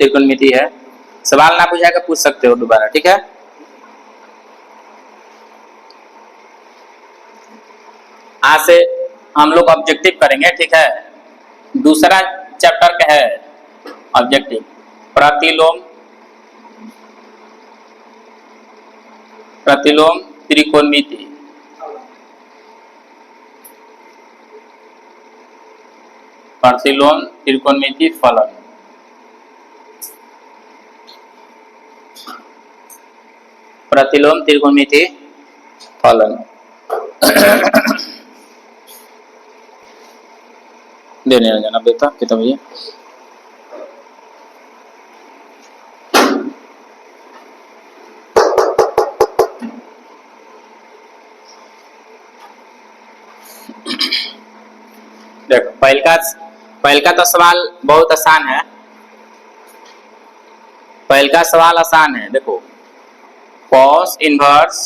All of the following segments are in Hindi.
त्रिकोणमिति है। सवाल ना बुझाएगा पूछ सकते हो दोबारा, ठीक है। आज से हम लोग ऑब्जेक्टिव करेंगे, ठीक है। दूसरा चैप्टर का है ऑब्जेक्टिव, प्रतिलोम त्रिकोणमिति। प्रतिलोम त्रिकोणमिति फलन। प्रतिलोम त्रिकोणमिति फलन। देने जाना बेटा कितना भैया। देखो पहल का तो सवाल बहुत आसान है। पहल का सवाल आसान है। देखो कॉस इनवर्स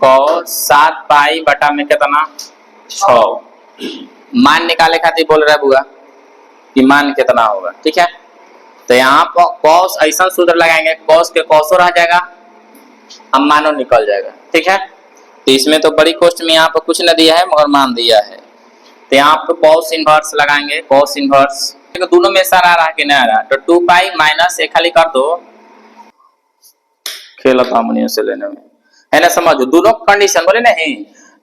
कॉस 7 पाई बटा में कितना 6। मान निकाले खातिर बोल रहा है बुआ कि मान कितना होगा, ठीक है। तो यहाँ पर कॉस ऐसा सूत्र लगाएंगे, कॉस के कॉसो रह जाएगा, अब मानो निकल जाएगा, ठीक है। तो इसमें तो बड़ी कोष्ट में यहाँ पर कुछ न दिया है मगर मान दिया है। तो यहाँ पर कॉस इनवर्स लगाएंगे, कॉस इनवर्स दोनों में सर आ रहा है कि नहीं आ रहा, तो 2 पाई माइनस एक खाली कर दो, खेल से लेने में है ना। समझो दोनों कंडीशन बोले नहीं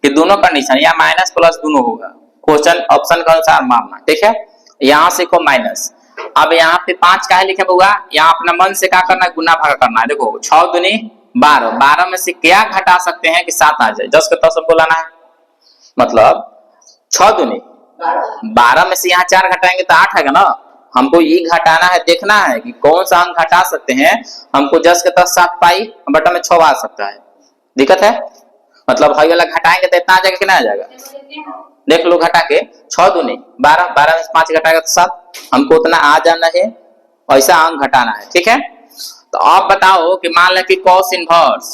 कि दोनों कंडीशन या माइनस प्लस दोनों होगा, क्वेश्चन ऑप्शन के अनुसार मारना, ठीक है। यहाँ से को माइनस, अब यहाँ पे 5 का है लिखे होगा, यहाँ अपना मन से क्या करना है, गुना भागा करना है। देखो 6 दूनी 12, 12 में से क्या घटा सकते हैं कि 7 आ जाए, 10 के 10 सबको लाना है। मतलब 6 दूनी 12 में से यहाँ 4 घटाएंगे तो 8 आएगा ना। हमको ये घटाना है, देखना है कि कौन सा अंक घटा सकते हैं। हमको 10 के 10 7 पाई बटा में 6 आ सकता है, दिक्कत है। मतलब हाई वाला घटाएंगे तो इतना आ जाएगा कि नहीं आ जाएगा, देख लो घटा के 6 दूनी 12, 12 में से 5 घटाएगा तो 7, हमको उतना आ जाना है, ऐसा अंक घटाना है, ठीक है। तो आप बताओ कि मान लें कि cos इनवर्स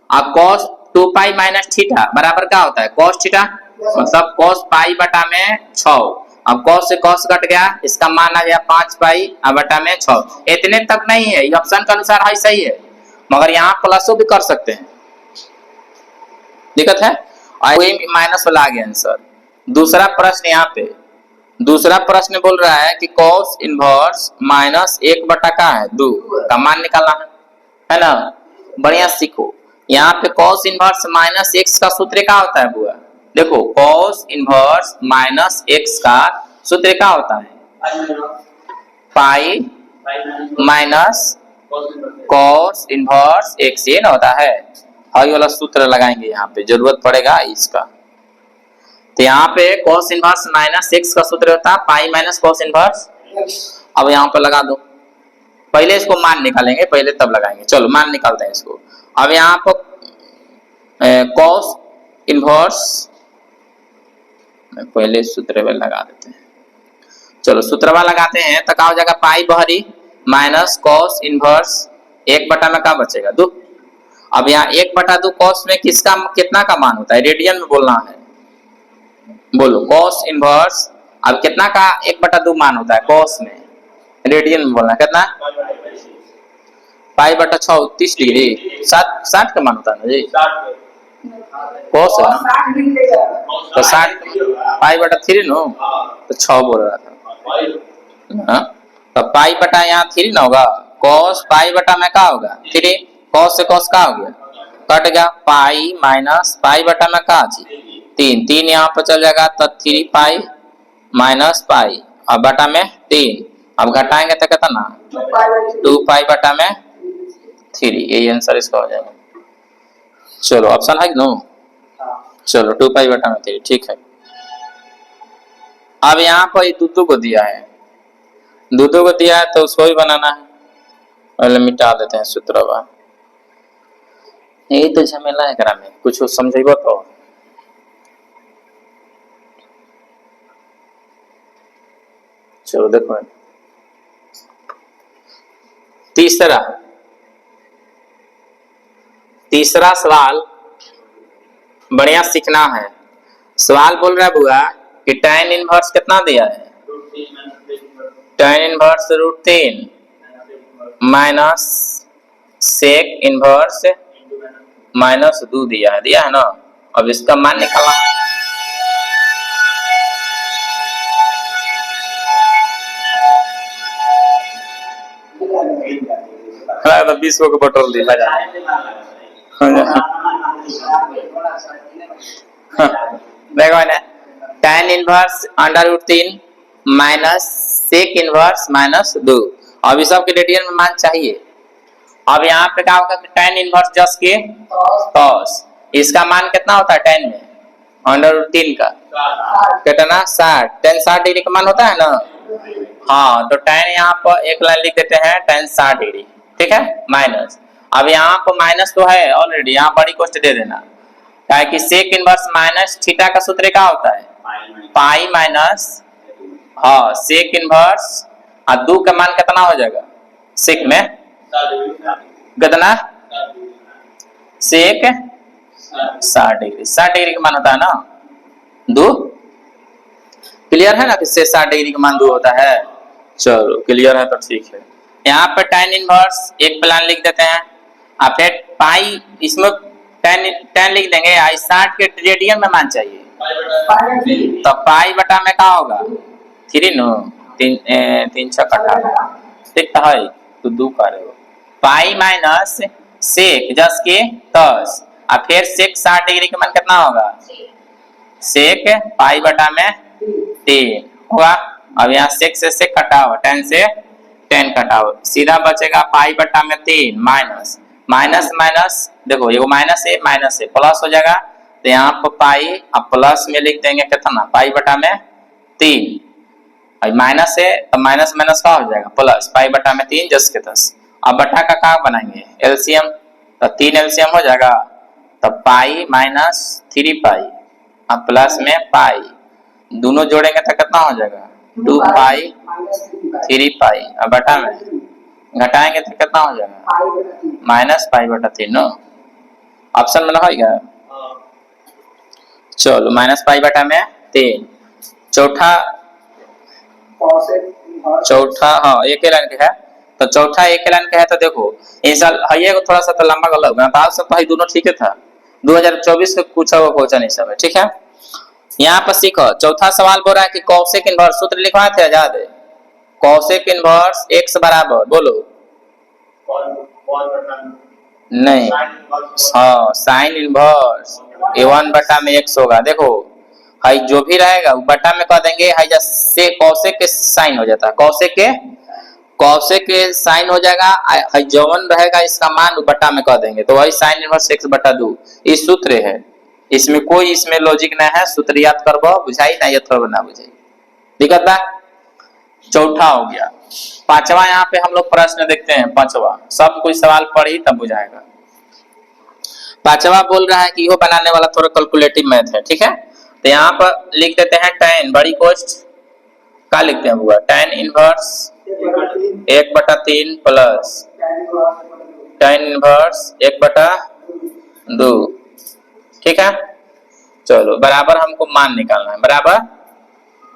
और cos 2 पाई माइनस थीटा बराबर क्या होता है, cos थीटा, मतलब cos पाई बटा में 6। अब cos से cos कट गया, इसका मान आ गया 5 पाई बटा में 6। इतने तक नहीं है, ये ऑप्शन के अनुसार है सही है, मगर यहाँ प्लसो भी कर सकते हैं, दिक्कत है। और माइनस वाला आ गया आंसर। दूसरा प्रश्न यहाँ पे, दूसरा प्रश्न बोल रहा है कि cos इनवर्स माइनस 1 बटा का है 2 का मान निकालना है ना। बढ़िया सीखो, यहाँ पे cos इनवर्स माइनस x का सूत्र क्या होता है बुआ, देखो cos इनवर्स माइनस x का सूत्र क्या होता है, pi minus cos inverse x, ये ना होता है। हाई वाला सूत्र लगाएंगे, यहाँ पे जरूरत पड़ेगा इसका। तो यहाँ पे cos इनवर्स माइनस x का सूत्र होता है पाई माइनस cos इनवर्स। अब यहाँ पर लगा दो, पहले इसको मान निकालेंगे, पहले तब लगाएंगे। चलो मान निकालते हैं इसको। अब यहाँ पर cos इनवर्स पहले सूत्र में लगा देते हैं। चलो सूत्र लगाते हैं तो क्या हो जाएगा, पाई बहरी माइनस cos इनवर्स 1 बटा में क्या बचेगा 2। अब यहाँ 1 बटा 2 cos में किसका कितना का मान होता है, रेडियन में बोलना है, बोलो cos इनवर्स। अब कितना का 1 बटा 2 मान होता है cos में, रेडियन में बोलना है, कितना पाई बटा 6 30 डिग्री 60 का मान होता है ना जी, cos है ना, तो 60 पाई बटा 3 नो, तो 6 बोल रहा था। तो पाई बटा यहाँ 3 ना होगा, cos पाई बटा में क्या होगा 3, cos से cos का हो गया कट गया, पाई माइनस पाई बटा में क्या जी 3, 3 यहाँ पर चल जाएगा तो 3 पाई माइनस पाई अब बटा में 3। अब घटाएंगे तो कितना 2 पाई बटा में 3, यही आंसर इसका हो जाएगा। चलो ऑप्शन है नो, चलो 2 पाई बटा में 3, ठीक है। अब यहाँ पर दूधू को दिया है, दूधू को दिया है तो उसको ही बनाना है, पहले मिटा देते हैं सूत्र। यही तो झमेला है करा में, कुछ समझेबो तो। चलो देखो तीसरा सवाल बढ़िया सीखना है। सवाल बोल रहा है बुआ कि tan इनवर्स कितना दिया है, tan inverse √3 minus sec inverse minus 2 दिया है ना। अब इसका मान निकालना है। तो 20 को पेट्रोल दी देखो ना, tan inverse under root 3 minus sec inverse minus 2। अब इस सब के रेडियन में मान चाहिए। अब यहाँ पे क्या होगा, tan इनवर्स जस के cos, इसका मान कितना होता है tan में अंडर रूट 3 का कितना 60, tan 60 डिग्री का मान होता है ना। हाँ, तो tan यहाँ पर एक लाइन लिख देते हैं tan 60 डिग्री, ठीक है, माइनस। अब यहाँ पर माइनस तो है ऑलरेडी, यहाँ बड़ी कोष्ट दे देना, क्या कि सेक इनवर्स माइनस थीटा का सूत्र क्या होता है पाई माइनस, हाँ सेक इनवर्स और 2 का मान कितना हो जाएगा सेक में कितना सेक 60 डिग्री, 60 डिग्री का मान होता है ना 2। क्लियर है ना कि से 60 डिग्री का मान 2 होता है। चलो क्लियर है तो ठीक है। यहाँ पर tan इनवर्स एक प्लान लिख देते हैं, आप फिर पाई इसमें tan लिख देंगे, 60 के रेडियन में मान चाहिए तो पाई बटा में क्या होगा 3 नो 3 6 18, ठीक है तो 2 करे पाई माइनस सेक जस के 10 और फिर सेक 60 डिग्री का मान कितना होगा सेक पाई बटा में 3 हुआ। अब यहाँ सेक से सेक कटाओ, tan से tan कटाओ, सीधा बचेगा पाई बटा में 3 माइनस माइनस माइनस, देखो ये माइनस है प्लस हो जाएगा, तो यहाँ पर पाई अब प्लस में लिख देंगे कितना पाई बटा में 3, अब माइनस है तो माइनस माइनस का हो जाएगा प्लस पाई बटा में 3 जस के 10। अब बटा का क्या बनाएंगे एलसीएम, तो 3 एलसीएम हो जाएगा, तो पाई माइनस 3 पाई अब प्लस में पाई, दोनों जोड़ेंगे तो कितना हो जाएगा 2 पाई 3 पाई, अब बटा में घटाएंगे तो कितना हो जाएगा माइनस पाई बटा 3 नो, ऑप्शन में होगा। चलो माइनस पाई बटा में 3, चौथा हाँ एक लाइन के है, तो चौथा एक लाइन के है, तो देखो इस साल है थोड़ा सा तो लंबा गलत है, तो सब भाई दोनों ठीक है था, 2024 में पूछा हुआ क्वेश्चन सब है, ठीक है। यहाँ पर सीखो चौथा सवाल बोल रहा है कि कौशिक इनवर्स सूत्र लिखवाए थे याद है, कौशिक इनवर्स x बराबर बोलो नहीं, हाँ साइन इनवर्स a1 बटा में x होगा। देखो हाई जो भी रहेगा वो बटा में कह देंगे, हाई जैसे कौशिक के साइन हो जाता है, कौशिक के साइन हो जाएगा, हाई जवन रहेगा इसका मान वो बटा में कह देंगे, तो वही साइन इनवर्स x बटा 2 इस सूत्र है, इसमें कोई इसमें लॉजिक नहीं है, सूत्र याद करबो बुझाई ना, ये थोड़ा ना बुझाई दिक्कत बा। चौथा हो गया, पांचवा यहाँ पे हम लोग प्रश्न देखते हैं, पांचवा सब कोई सवाल पढ़ी तब बुझाएगा। पांचवा बोल रहा है कि यो बनाने वाला थोड़ा कैलकुलेटिव मैथ है, ठीक है, तो यहाँ पर लिख देते हैं tan बड़ी कोष्ट क्या लिखते हैं हुआ tan inverse 1/3 plus tan inverse 1/2, ठीक है। चलो बराबर हमको मान निकालना है, बराबर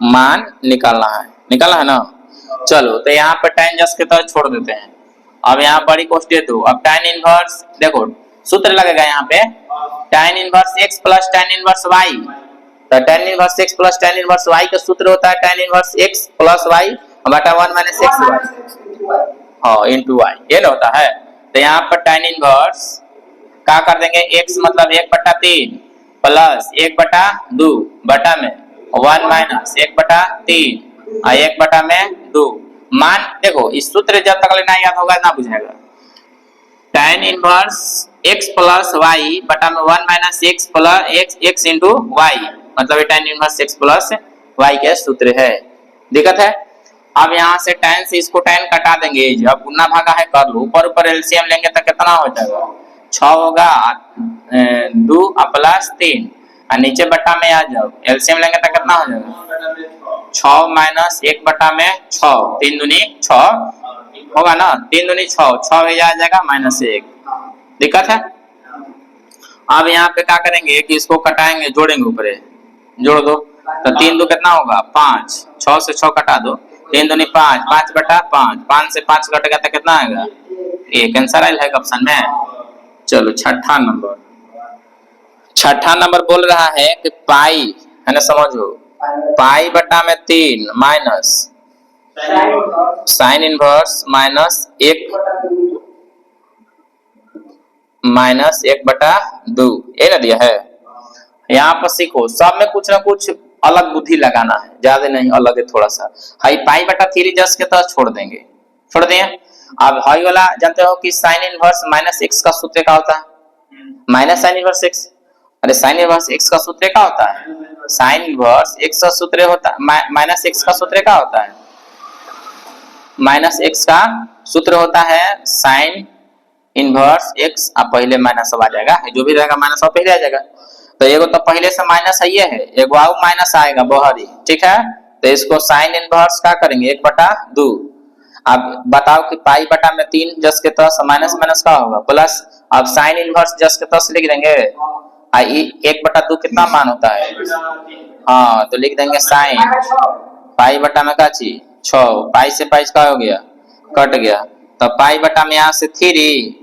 मान निकालना है ना। चलो तो यहाँ पर tan जस के तरह छोड़ देते हैं, अब यहाँ बड़ी कोष्ट दे दो, अब tan इनवर्स देखो सूत्र लगेगा यहाँ पे tan inverse x plus tan inverse y, तो tan inverse x plus tan inverse y का सूत्र होता है tan inverse x plus y बटा 1 माइनस xy, हाँ इनटू y, ये ना होता है। तो यहाँ पर tan इनवर्स क्या कर देंगे x मतलब 1/3 प्लस 1/2 बटा में 1 माइनस 1/3 और 1 बटा में 2, मान देखो इस सूत्र जब तक लेना याद होगा ना बुझाएगा, tan inverse x plus y बटा में 1 minus x plus x into y, मतलब ये tan inverse x plus y के सूत्र है, दिक्कत है। अब यहाँ से tan से इसको tan कटा देंगे, जब गुना भागा है कर लो, ऊपर ऊपर एलसीएम लेंगे तो कितना हो जाएगा 6 होगा 2 प्लस 3 और नीचे बटा में आ जाओ, एलसीएम लेंगे तो कितना हो जाएगा 6 माइनस 1 बटा में 6, 3 दूनी 6 होगा ना, 3 दूनी 6 हो जाएगा माइनस 1, दिक्कत है। अब यहाँ पे क्या करेंगे कि इसको कटाएंगे, जोड़ेंगे ऊपर जोड़ दो, तो 3 2 कितना होगा 5, 6 से 6 कटा दो, 3 दूनी 5, 5/5, 5 से 5 घटेगा तो कितना आएगा? एक। आंसर आयल है ऑप्शन में। चलो छठा नंबर बोल रहा है कि पाई है ना, समझो, पाई बटा में 3 माइनस साइन इनवर्स माइनस 1/2 ये ना दिया है। यहाँ पर सीखो, सब में कुछ ना कुछ अलग बुद्धि लगाना है, ज्यादा नहीं, अलग है थोड़ा सा। हाई पाई बटा 3 जस के तहत छोड़ दिए। अब हाई वाला जानते हो कि साइन इनवर्स माइनस एक्स का सूत्र क्या होता है? Minus sine inverse x. अरे साइन इनवर्स एक्स का सूत्र क्या होता है? साइन इनवर्स एक्स का सूत्र होता है माइनस एक्स का सूत्र क्या होता है? माइनस एक्स का सूत्र होता है साइन इनवर्स एक्स। अब पहले माइनस अब आ जाएगा, जो भी रहेगा माइनस अब पहले आ जाएगा। तो एगो तो पहले से माइनस है, ये है, एगो और माइनस आएगा बहरी, ठीक है। तो इसको साइन इनवर्स क्या करेंगे? 1/2। अब बताओ कि पाई बटा में 3 जस के तस माइनस माइनस का होगा प्लस। अब साइन इनवर्स जस के तस लिख देंगे। 1/2 कितना मान होता है? हाँ, तो लिख देंगे साइन पाई बटा में का चीज 6। पाई से पाई का हो गया, कट गया। तो पाई बटा में यहाँ से 3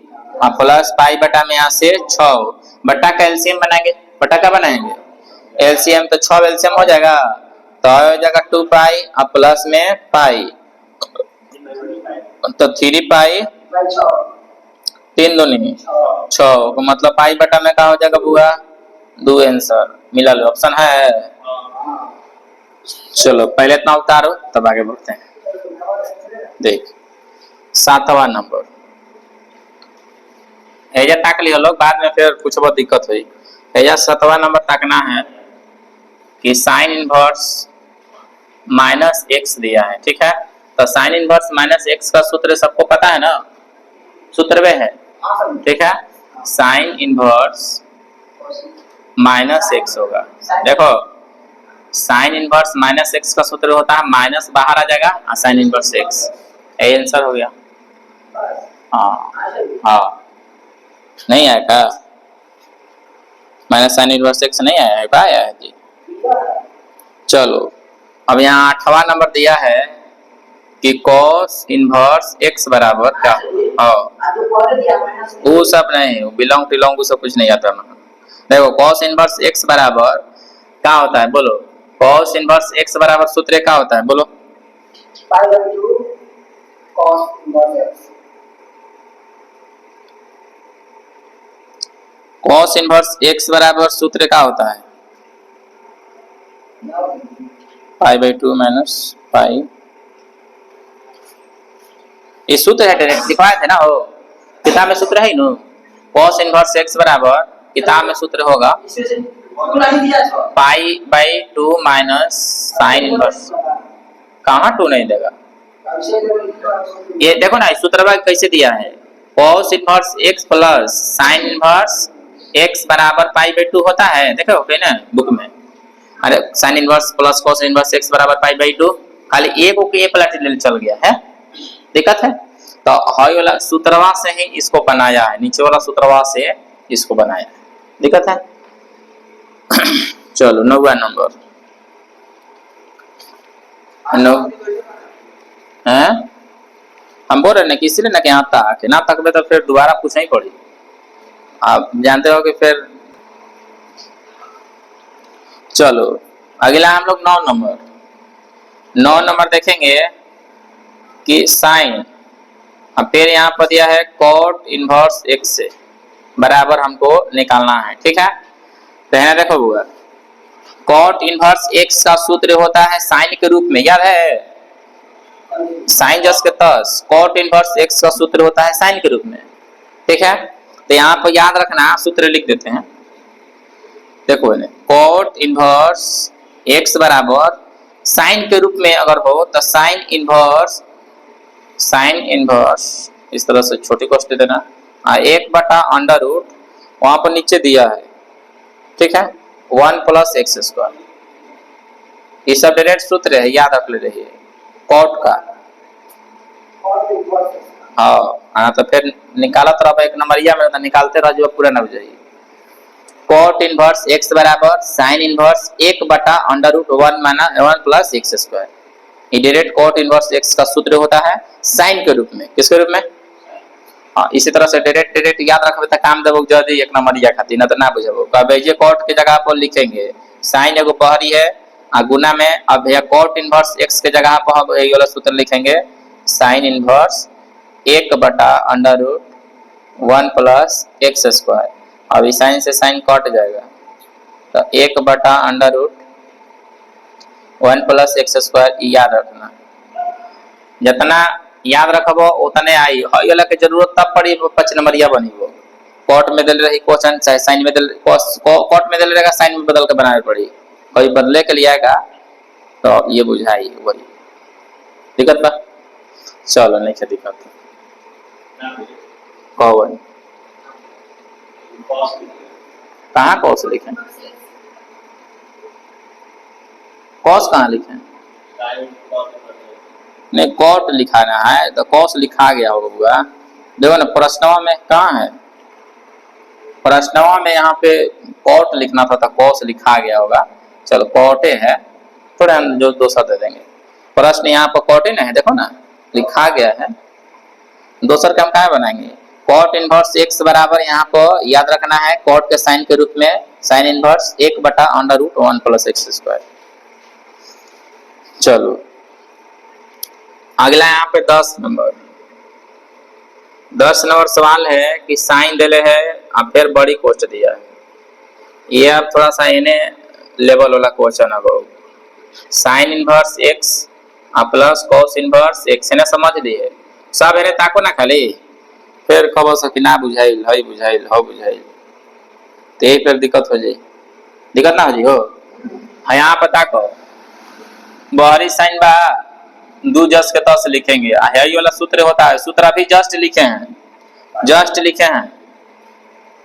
और प्लस पाई बटा में यहाँ से 6 बटा का एलसीएम बनाएंगे। बटा का बनाएंगे एलसीएम, तो 6 एलसीएम हो जाएगा, तो हो जाएगा 2 पाई और प्लस में पाई, तो 3 पाई 3 दूनी 6, मतलब पाई बटा में क्या हो जाएगा बुआ? 2। आंसर मिला लो, ऑप्शन है। चलो पहले इतना उतारो तब आगे बढ़ते हैं। देख 7वां नंबर एजा ताक लियो लोग, बाद में फिर कुछ बहुत दिक्कत हुई। एजा 7वां नंबर ताकना है कि साइन इनवर्स माइनस एक्स दिया है, ठीक है। तो साइन इनवर्स माइनस एक्स का सूत्र सबको पता है ना, सूत्र में है, ठीक है। साइन इनवर्स माइनस एक्स होगा। देखो साइन इनवर्स माइनस एक्स का सूत्र होता है, माइनस बाहर आ जाएगा और साइन इनवर्स एक्स, यही आंसर हो गया। हाँ नहीं आएगा, माइनस साइन इनवर्स एक्स नहीं आया है, आया है जी। चलो अब यहाँ 8वां नंबर दिया है कि cos इनवर्स x बराबर क्या हो। वो सब नहीं, बिलोंग टिलोंग वो सब कुछ नहीं आता। देखो cos इनवर्स x बराबर क्या होता है बोलो? cos इनवर्स x बराबर सूत्र क्या होता है बोलो? cos इनवर्स x बराबर सूत्र क्या होता है? π/2 माइनस पाई। ये सूत्र है, डायरेक्ट दिखवाए थे ना, हो किताब में सूत्र है ना। cos इनवर्स x बराबर किताब में सूत्र होगा π/2 माइनस साइन इनवर्स। कहाँ 2 नहीं देगा? ये देखो ना, सूत्र कैसे दिया है, cos inverse x plus sine inverse x बराबर π/2 होता है। देखो ओके ना बुक में, अरे sine inverse plus cos inverse x बराबर π/2, खाली एक ओके पलट ले चल गया है, दिक्कत है। तो हाई वाला सूत्रवा से ही इसको बनाया है, नीचे वाला सूत्रवा से इसको बनाया है, दिक्कत है। चलो 9वां नंबर है, हम बोल रहे हैं कि इसलिए ना कि यहाँ तक ना तक में तो फिर दोबारा पूछना ही पड़ी, आप जानते हो कि फिर। चलो अगला हम लोग 9 नंबर देखेंगे कि साइन, अब फिर यहाँ पर दिया है cot इनवर्स x से बराबर हमको निकालना है, ठीक है। तो यहाँ देखो हुआ cot इनवर्स x का सूत्र होता है साइन के रूप में, याद है साइन जस के तस cot इनवर्स x का सूत्र होता है साइन के रूप में, ठीक है। तो यहाँ पर याद रखना, सूत्र लिख देते हैं। देखो cot इनवर्स x बराबर साइन के रूप में अगर हो तो साइन इनवर्स इस तरह से छोटी कोष्ठी देना, 1/√, वहां पर नीचे दिया है, ठीक है, 1 + x²। ये सब डायरेक्ट सूत्र है, याद रख ले रही है cot का। हाँ तो फिर निकालत रहो एक नंबरिया में, निकालते रहो जो पूरा न हो जाइए। cot इनवर्स x बराबर sine inverse 1/√1 + x²। Direct cot inverse x का सूत्र होता है साइन के रूप में, किसके रूप में? हाँ, इसी तरह से डायरेक्ट डायरेक्ट याद रखबे त काम देबो जल्दी एक नंबर या खातिर न त ना बुझबो। कहबे जे कॉट के जगह पर लिखेंगे साइन एगो बहरी है आ गुना में, अब भैया कॉट इनवर्स एक्स के जगह पर हम ये वाला सूत्र लिखेंगे sign inverse 1/√1 plus x square. अब इस साइन से साइन कट जाएगा तो 1/√1 प्लस एक्स स्क्वायर याद रखना। जितना याद रखबो उतने आई हई वाला के जरूरत तब पड़ी 5 नंबरिया बनीबो। कॉट में दल रही क्वेश्चन चाहे साइन में दल कॉट में दल रहेगा साइन में बदल के बनाने पड़ी, कोई बदले के लिए आएगा तो ये बुझाई वही दिक्कत बा। चलो नहीं क्या दिक्कत कौन कहाँ कौस लिखे, कौस कहाँ लिखे? नहीं कॉट लिखाना है तो कौस लिखा गया होगा। देखो ना प्रश्नवा में कहाँ है, प्रश्नवा में यहाँ पे कॉट लिखना था तो कौस लिखा गया होगा। चलो कॉटे है, थोड़ा हम जो दूसरा दे देंगे। प्रश्न यहाँ पर कॉटे ना है, देखो ना लिखा गया है। दूसर का हम क्या बनाएंगे कॉट इनवर्स एक्स बराबर यहाँ पर याद रखना है कॉट के साइन के रूप में sign inverse 1/√1 plus x square. चलो अगला यहाँ पे 10 नंबर सवाल है कि साइन दिले है अब फिर बड़ी क्वेश्चन दिया है। ये अब थोड़ा सा इन्हें लेवल वाला क्वेश्चन है बहुत। Sine inverse x plus cos inverse x ने समझ लिए सब है ताको ना खाली फिर खबर सकी ना बुझाइल हई बुझाइल हो बुझाइल तो यही फिर दिक्कत हो जाए, दिक्कत ना हो जी हो। यहाँ पर ताको बहरी साइन बा 2 जस के तस लिखेंगे यही वाला सूत्र होता है, सूत्र अभी जस्ट लिखे हैं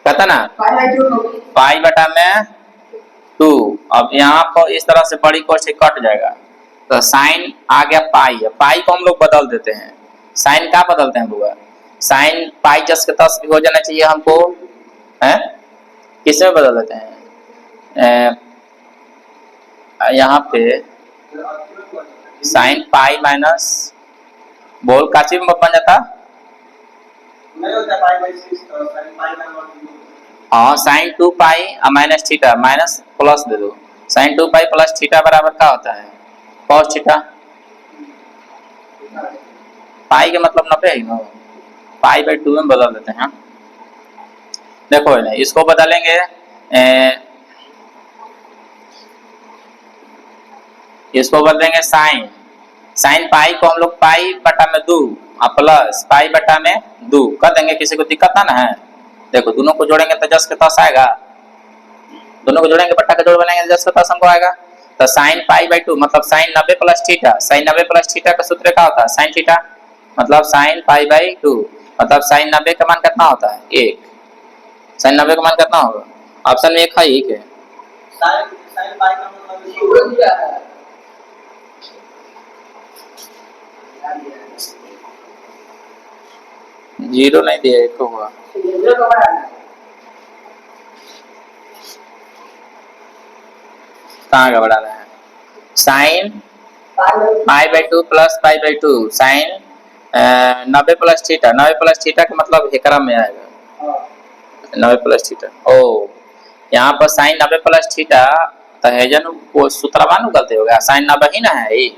कहता ना पाई बटा में 2। अब यहाँ पर इस तरह से बड़ी क्वेश्चन कट जाएगा तो साइन आ गया पाई, पाई को हम लोग बदल देते हैं। साइन का बदलते हैं बुआ, साइन पाई जस के तस भी हो जाना चाहिए हमको है, किसमें बदल देते हैं यहाँ पे साइन पाई माइनस बोल काची में बन जाता हाँ sine 2 pi minus theta minus plus दे दो साइन 2 पाई प्लस थीटा बराबर क्या होता है कॉस थीटा। पाई के मतलब 90 है ना, पाई/2 में बदल देते हैं। देखो ना इसको बदलेंगे इसको बदलेंगे साइन पाई को हम लोग पाई बटा में 2 प्लस पाई बटा में 2 कर देंगे। किसी को दिक्कत ना है? देखो दोनों को जोड़ेंगे तो जस के तस आएगा, दोनों को जोड़ेंगे बट्टा का जोड़ बनाएंगे जस के तस हमको आएगा। तो साइन पाई/2 मतलब sine 90 plus theta, sine 90 plus theta का सूत्र क्या होता है साइन थीटा मतलब साइन पाई/2 मतलब साइन 90 का मान कितना होता है 1। साइन 90 का मान कितना होगा ऑप्शन में 1 है, 1 है। साइन पाई का मतलब दिया है जीरो नहीं दिया 1 होगा। कहाँ का बढ़ा रहे हैं साइन पाई/2 प्लस पाई/2 sine 90 plus theta, 90 plus theta का मतलब एकरा में आएगा 90 प्लस थीटा। ओ यहाँ पर साइन 90 प्लस थीटा तो है जन वो सूत्र मान गलती हो गया साइन 90 ही ना है ये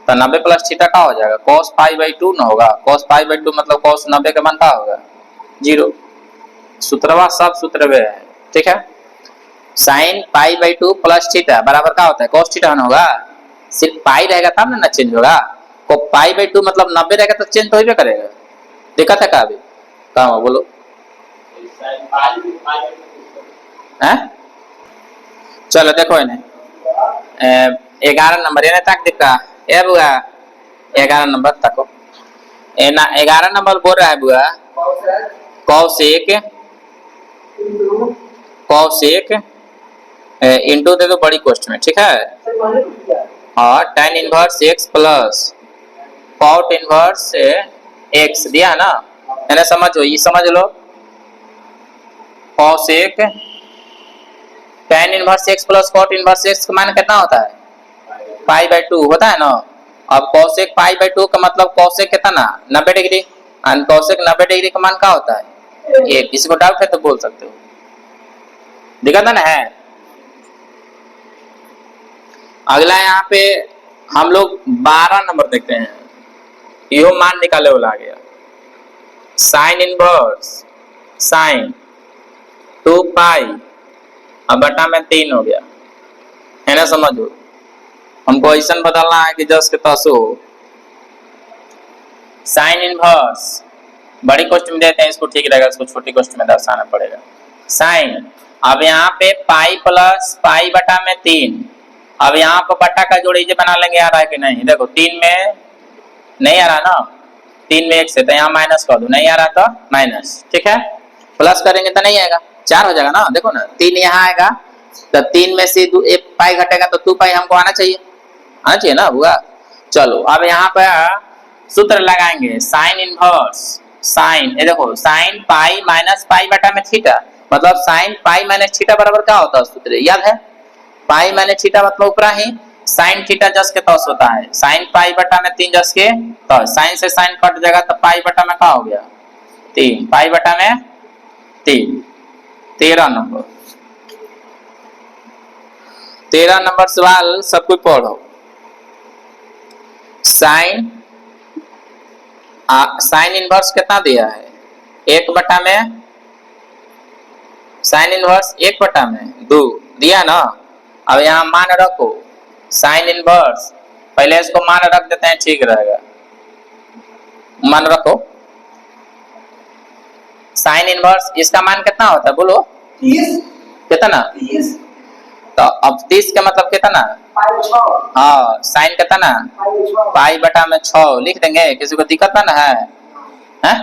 तो 90 प्लस थीटा का हो जाएगा cos पाई/2 ना होगा cos पाई/2 मतलब cos 90 का मान का होगा 0। सूत्रवा सब सूत्र में है ठीक है। साइन पाई/2 प्लस थीटा बराबर क्या होता है cos थीटा ना होगा, सिर्फ पाई रहेगा तब ना चेंज होगा। को पाई/2 मतलब 90 रहेगा तो चेंज तो ही करेगा। देखा था का अभी कहाँ बोलो हैं? चलो देखो इन्हें 11 नंबर इन्हें तक दिखा ए बुआ 11 नंबर तको ए ना 11 नंबर बोल रहा है बुआ कौशिक इंटू दे दो बड़ी क्वेश्चन में ठीक है। और tan inverse x plus cot inverse x दिया ना मैंने समझो ये समझ लो Kaushik tan inverse x plus cot inverse x का मान कितना होता है पाई/2 होता है ना। अब cosec पाई बाई 2 का मतलब cosec कितना 90 डिग्री, एंड cosec 90 डिग्री का मान क्या होता है 1। किसी को डाउट है तो बोल सकते हो, दिखा था ना है। अगला यहाँ पे हम लोग 12 नंबर देखते हैं, यो मान निकाले वाला आ गया। साइन इनवर्स साइन 2 पाई अब बटा में 3 हो गया, है ना, समझो। हमको ऐसा बदलना है कि जस्ट के तस हो। साइन इनवर्स बड़ी क्वेश्चन में देते हैं, इसको ठीक रहेगा, इसको छोटी क्वेश्चन में दर्शाना पड़ेगा। साइन अब यहाँ पे पाई प्लस पाई बटा में 3, अब यहाँ पर बटा का जोड़ बना लेंगे, आ रहा है कि नहीं, देखो 3 में नहीं आ रहा ना, 3 में 1 से, तो यहाँ माइनस कर दो, नहीं आ रहा तो माइनस, ठीक है। प्लस करेंगे तो नहीं आएगा, 4 हो जाएगा ना, देखो ना 3 यहाँ आएगा, तो 3 में से 1 पाई घटेगा तो 2 पाई हमको आना चाहिए ना, हुआ। चलो अब यहाँ पर सूत्र लगाएंगे, साइन इनवर्स साइन, ये देखो साइन पाई माइनस पाई बटा में थीटा, मतलब साइन पाई माइनस थीटा बराबर क्या होता है सूत्र याद है, पाई माइनस थीटा मतलब ऊपरा ही साइन थीटा जस के तस होता है, साइन पाई बटा में 3 जस के तस, साइन से साइन कट जाएगा तो पाई बटा में क्या हो गया 3, पाई बटा में 3। 13 नंबर सवाल सब कुछ पढ़ो। साइन साइन इनवर्स कितना दिया है 1 बटा में, साइन इनवर्स 1 बटा में 2 दिया ना। अब यहाँ मान रखो साइन इनवर्स, पहले इसको मान रख देते हैं, ठीक रहेगा। मान रखो साइन इनवर्स, इसका मान कितना होता है बोलो 30, कितना 30, तो अब 30 का मतलब कितना, हाँ साइन कितना पाई बटा में 6 लिख देंगे, किसी को दिक्कत ना है,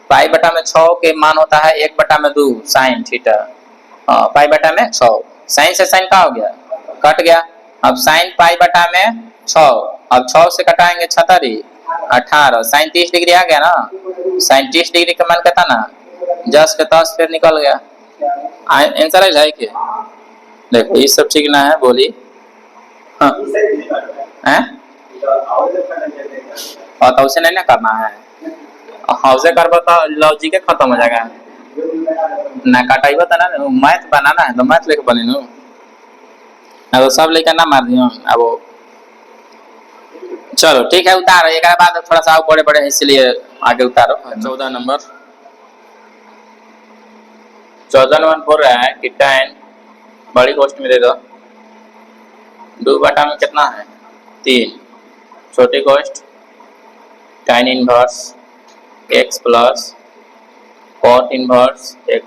पाई बटा में 6 के मान होता है 1 बटा में 2 साइन थीटा, पाई बटा में 6, साइन से साइन का हो गया कट गया। अब साइन पाई बटा में 6, अब 6 से कटाएंगे 76 18, साइन 30 डिग्री आ गया ना, साइन 30 डिग्री का मान कितना ना जस के तस फिर निकल गया। आंसर है कि देखो ये सब ठीक ना है, बोली हाँ हैं, और तो उसे नहीं ना करना है, उसे करबो तो लॉजिक खत्म हो जाएगा ना, काटाइबो तो ना, मैथ बनाना है तो मैथ लेके बनी नु ना, तो सब लेकर ना मार दियो। अब चलो ठीक है उतारो, एक बाद थोड़ा सा बड़े बड़े इसलिए आगे उतारो। 14 नंबर बोल रहा है कि tan, बड़ी कॉस्ट में दे दो, 2 बटा में कितना है 3, छोटी cost tan inverse x plus cot inverse x,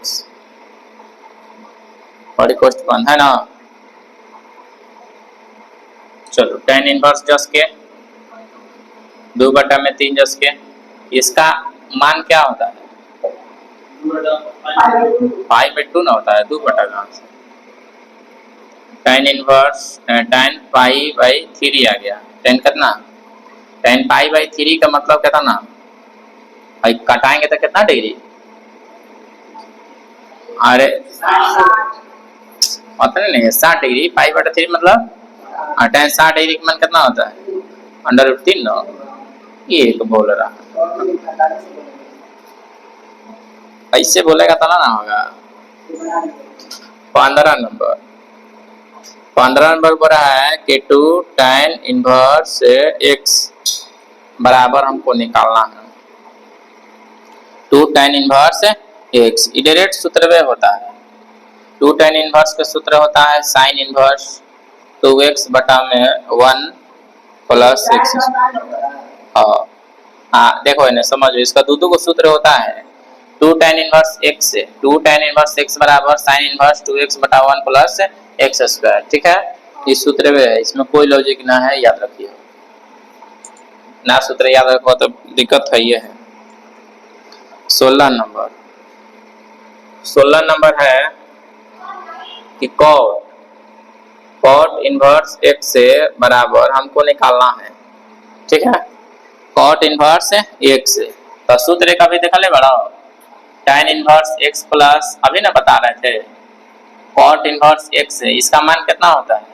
बड़ी कॉस्ट 1 है ना। चलो tan इनवर्स जस के 2 बटा में 3 जस के, इसका मान क्या होता है पाई बाई 2 ना होता है, 2 बटा कहाँ से, tan inverse tan pi by 3 आ गया, tan कितना tan पाई बाई 3 का मतलब कितना ना, भाई कटाएंगे तो कितना डिग्री, अरे उतना नहीं है 60 डिग्री, पाई बटा 3 मतलब tan 60 डिग्री का मान कितना होता है √3 ना, ये एक बोल रहा ऐसे बोलेगा तो ना होगा। 15 नंबर बोल रहा है कि 2 tan इनवर्स x बराबर हमको निकालना है 2 tan इनवर्स x, डायरेक्ट सूत्र में होता है 2 tan इनवर्स का सूत्र होता है साइन इनवर्स 2x बटा में 1 प्लस x। हाँ देखो इन्हें समझो, इसका दो को सूत्र होता है 2 tan इनवर्स x से 2 tan इनवर्स x बराबर साइन इनवर्स 2x बटा 1 प्लस x स्क्वायर, ठीक है। इस सूत्र में है, इसमें कोई लॉजिक ना है, याद रखिए ना, सूत्र याद रखो तो दिक्कत है। ये है 16 नंबर है कि cot इनवर्स x से बराबर हमको निकालना है, ठीक है, cot इनवर्स x से, तो सूत्र का भी देखा ले बड़ा tan इनवर्स x प्लस, अभी ना बता रहे थे cot इनवर्स x से, इसका मान कितना होता है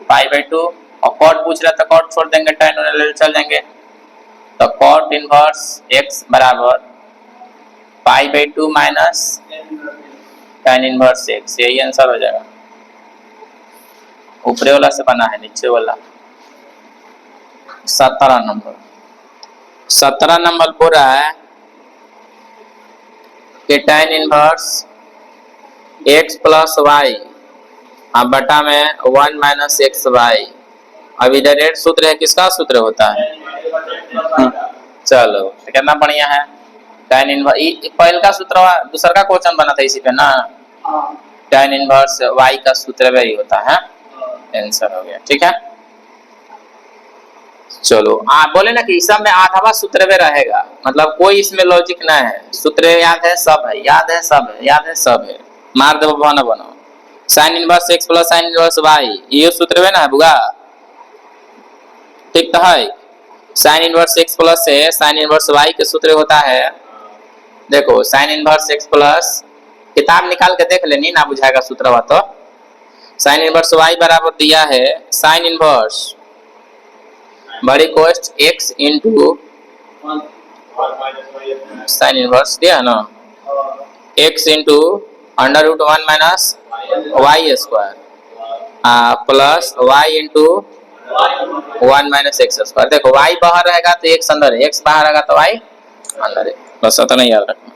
पाई बाई 2, और कॉट पूछ रहा है तो कॉट छोड़ देंगे, tan ले चल जाएंगे। तो कॉट इनवर्स x बराबर pi by 2 minus tan inverse x, यही आंसर हो जाएगा। ऊपरे वाला से बना है, नीचे वाला 17 नंबर। 17 नंबर बोल रहा है कि tan inverse x plus y अब बटा में 1 माइनस एक्स वाई। अब इधर रेट सूत्र है, किसका सूत्र होता है? चलो तो कितना बढ़िया है। tan इनवर्स पहले का सूत्र दूसरा का क्वेश्चन बना था इसी पे ना, tan इनवर्स y का सूत्र वही होता है। आंसर हो गया, ठीक है। चलो बोले ना कि सब में आधावा सूत्र में रहेगा, मतलब कोई इसमें लॉजिक ना है। सूत्र याद है, सब है, याद है, सब है, याद है, सब है। मार दो बना बनो sine inverse x plus sine inverse y, ये सूत्र में ना है बुगा, ठीक तो है। साइन इनवर्स x प्लस से साइन इनवर्स y के सूत्र होता है, देखो साइन इनवर्स x प्लस, किताब निकाल के देख लेनी ना, बुझाएगा सूत्र हुआ तो। साइन इनवर्स y बराबर दिया है साइन इनवर्स बड़ी कोस्ट x इंटू साइन इनवर्स दिया ना, x into under root 1 minus y square plus y into 1 minus x square. देखो y बाहर रहेगा तो x अंदर है, x बाहर रहेगा तो y अंदर है, बस इतना याद रखना।